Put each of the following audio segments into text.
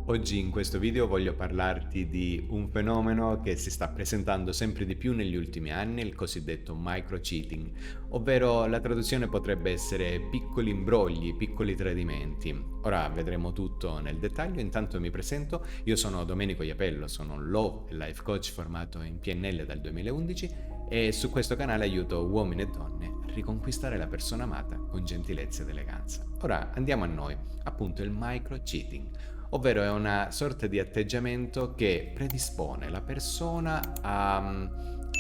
Oggi in questo video voglio parlarti di un fenomeno che si sta presentando sempre di più negli ultimi anni, il cosiddetto micro-cheating, ovvero la traduzione potrebbe essere piccoli imbrogli, piccoli tradimenti. Ora vedremo tutto nel dettaglio, intanto mi presento, io sono Domenico Iapello, sono un Love e Life Coach formato in PNL dal 2011 e su questo canale aiuto uomini e donne a riconquistare la persona amata con gentilezza ed eleganza. Ora andiamo a noi, appunto il micro-cheating, ovvero è una sorta di atteggiamento che predispone la persona a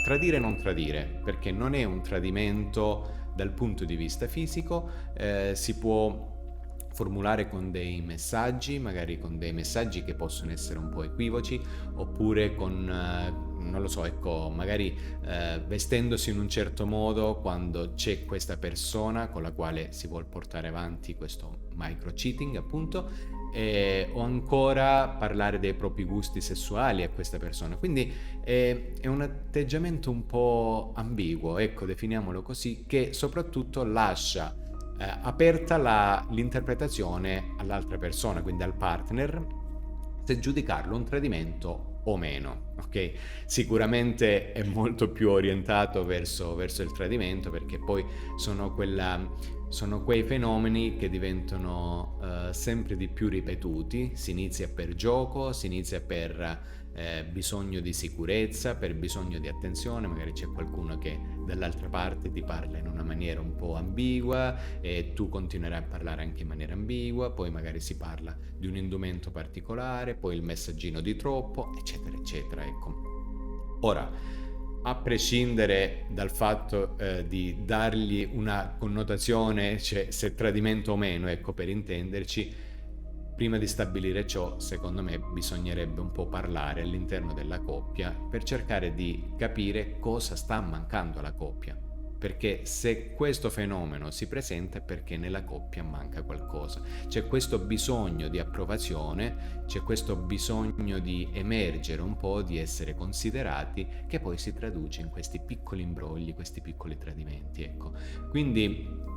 tradire e non tradire, perché non è un tradimento dal punto di vista fisico, si può formulare con dei messaggi, magari con dei messaggi che possono essere un po' equivoci, oppure con, non lo so, ecco, magari vestendosi in un certo modo quando c'è questa persona con la quale si vuol portare avanti questo micro cheating, appunto, o ancora parlare dei propri gusti sessuali a questa persona. Quindi è un atteggiamento un po' ambiguo, ecco, definiamolo così, che soprattutto lascia aperta l'interpretazione all'altra persona, quindi al partner, se giudicarlo un tradimento o meno, ok? Sicuramente è molto più orientato verso il tradimento, perché poi sono sono quei fenomeni che diventano sempre di più ripetuti, si inizia per gioco, si inizia per bisogno di sicurezza, per bisogno di attenzione, magari c'è qualcuno che dall'altra parte ti parla in una maniera un po' ambigua e tu continuerai a parlare anche in maniera ambigua, poi magari si parla di un indumento particolare, poi il messaggino di troppo, eccetera, eccetera, ecco. Ora, a prescindere dal fatto di dargli una connotazione, cioè se tradimento o meno, ecco, per intenderci, prima di stabilire ciò, secondo me, bisognerebbe un po' parlare all'interno della coppia per cercare di capire cosa sta mancando alla coppia. Perché se questo fenomeno si presenta è perché nella coppia manca qualcosa. C'è questo bisogno di approvazione, c'è questo bisogno di emergere un po', di essere considerati, che poi si traduce in questi piccoli imbrogli, questi piccoli tradimenti, ecco. Quindi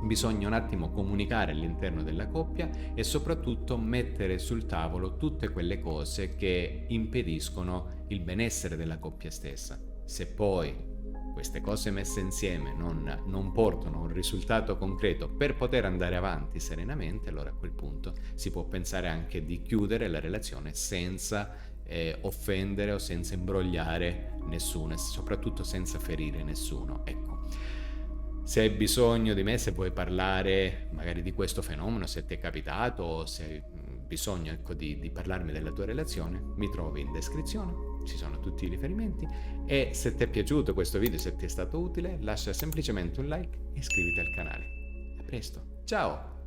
bisogna un attimo comunicare all'interno della coppia e soprattutto mettere sul tavolo tutte quelle cose che impediscono il benessere della coppia stessa. Se poi queste cose messe insieme non portano a un risultato concreto per poter andare avanti serenamente, allora a quel punto si può pensare anche di chiudere la relazione senza offendere o senza imbrogliare nessuno e soprattutto senza ferire nessuno. Ecco. Se hai bisogno di me, se vuoi parlare magari di questo fenomeno, se ti è capitato o se hai bisogno, ecco, di parlarmi della tua relazione, mi trovi in descrizione, ci sono tutti i riferimenti e se ti è piaciuto questo video, se ti è stato utile, lascia semplicemente un like e iscriviti al canale. A presto, ciao!